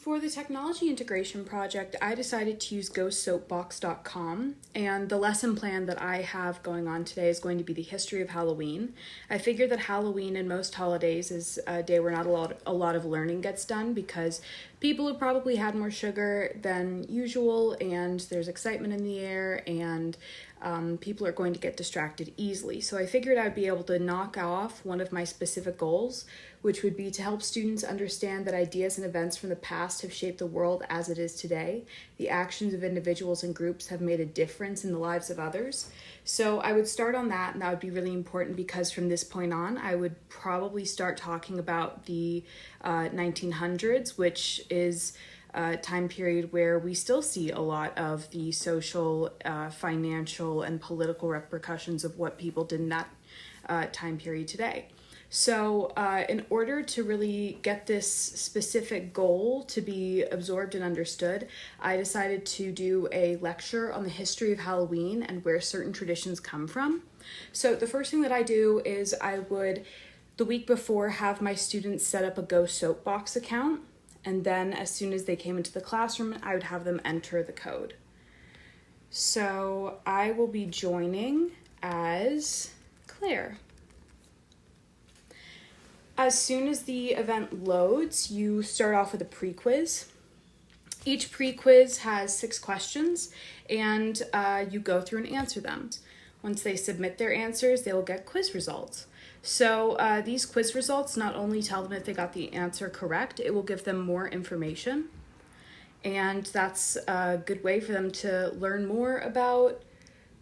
For the technology integration project, I decided to use GoSoapbox.com, and the lesson plan that I have going on today is going to be the history of Halloween. I figured that Halloween and most holidays is a day where not a lot of learning gets done because people have probably had more sugar than usual, and there's excitement in the air, and people are going to get distracted easily. So I figured I'd be able to knock off one of my specific goals, which would be to help students understand that ideas and events from the past have shaped the world as it is today. The actions of individuals and groups have made a difference in the lives of others. So I would start on that, and that would be really important because from this point on, I would probably start talking about the 1900s, which is a time period where we still see a lot of the social, financial, and political repercussions of what people did in that time period today. So in order to really get this specific goal to be absorbed and understood, I decided to do a lecture on the history of Halloween and where certain traditions come from. So the first thing that I do is I would, the week before, have my students set up a Go Soapbox account. And then as soon as they came into the classroom, I would have them enter the code. So I will be joining as Claire. As soon as the event loads, you start off with a pre-quiz. Each pre-quiz has 6 questions, and you go through and answer them. Once they submit their answers, they will get quiz results. So these quiz results not only tell them if they got the answer correct, it will give them more information. And that's a good way for them to learn more about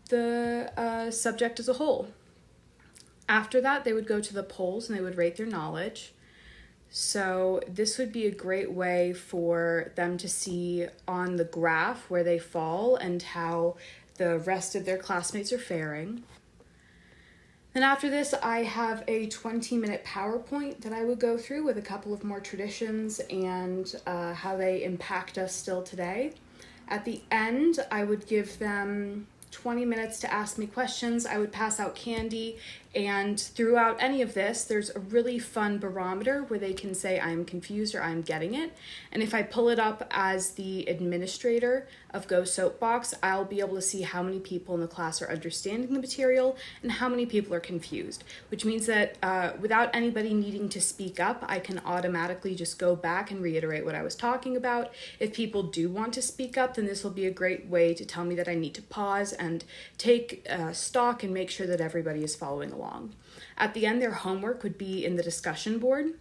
the subject as a whole. After that, they would go to the polls and they would rate their knowledge. So this would be a great way for them to see on the graph where they fall and how the rest of their classmates are faring. Then after this, I have a 20-minute PowerPoint that I would go through with a couple of more traditions and how they impact us still today. At the end, I would give them 20 minutes to ask me questions. I would pass out candy, and throughout any of this, there's a really fun barometer where they can say I'm confused or I'm getting it. And if I pull it up as the administrator of Go Soapbox, I'll be able to see how many people in the class are understanding the material and how many people are confused, which means that without anybody needing to speak up, I can automatically just go back and reiterate what I was talking about. If people do want to speak up, then this will be a great way to tell me that I need to pause and take stock and make sure that everybody is following along. At the end, their homework would be in the discussion board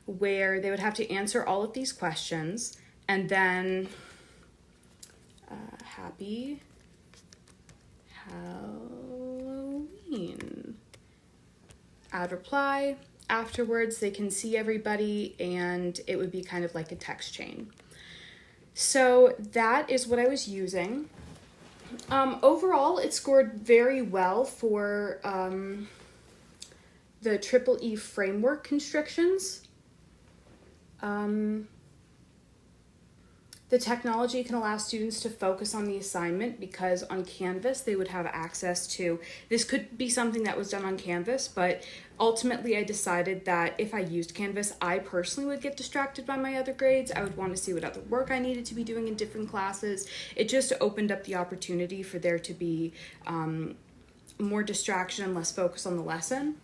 where they would have to answer all of these questions, and then happy Halloween. Add reply. Afterwards, they can see everybody, and it would be kind of like a text chain. So that is what I was using. Overall, it scored very well for the Triple E framework constrictions. The technology can allow students to focus on the assignment because on Canvas they would have access to, this could be something that was done on Canvas, but ultimately I decided that if I used Canvas, I personally would get distracted by my other grades. I would want to see what other work I needed to be doing in different classes. It just opened up the opportunity for there to be more distraction and less focus on the lesson.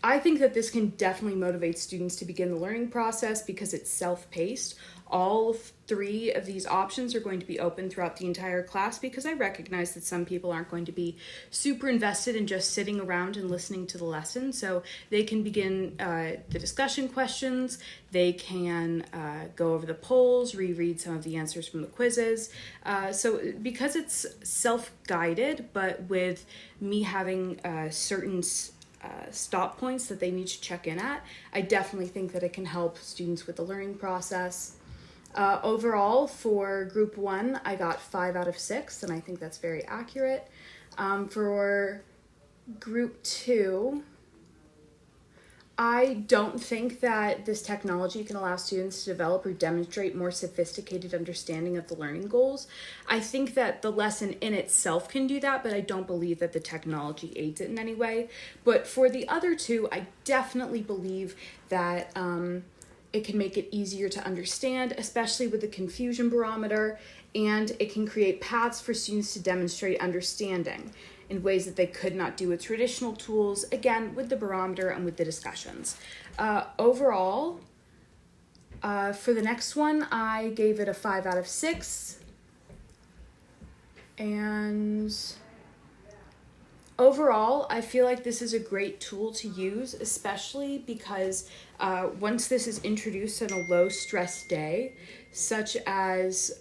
I think that this can definitely motivate students to begin the learning process because it's self-paced. All 3 of these options are going to be open throughout the entire class because I recognize that some people aren't going to be super invested in just sitting around and listening to the lesson. So they can begin the discussion questions, they can go over the polls, reread some of the answers from the quizzes. So because it's self-guided, but with me having certain stop points that they need to check in at, I definitely think that it can help students with the learning process. Overall, for group 1, I got 5 out of 6, and I think that's very accurate. For group 2, I don't think that this technology can allow students to develop or demonstrate more sophisticated understanding of the learning goals. I think that the lesson in itself can do that, but I don't believe that the technology aids it in any way. But for the other 2, I definitely believe that It can make it easier to understand, especially with the confusion barometer, and it can create paths for students to demonstrate understanding in ways that they could not do with traditional tools, again, with the barometer and with the discussions. Overall, for the next one, I gave it a 5 out of 6. And overall, I feel like this is a great tool to use, especially because once this is introduced on a low stress day, such as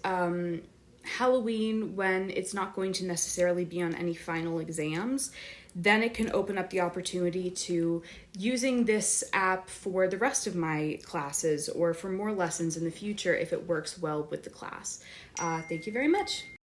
Halloween, when it's not going to necessarily be on any final exams, then it can open up the opportunity to using this app for the rest of my classes or for more lessons in the future if it works well with the class. Thank you very much.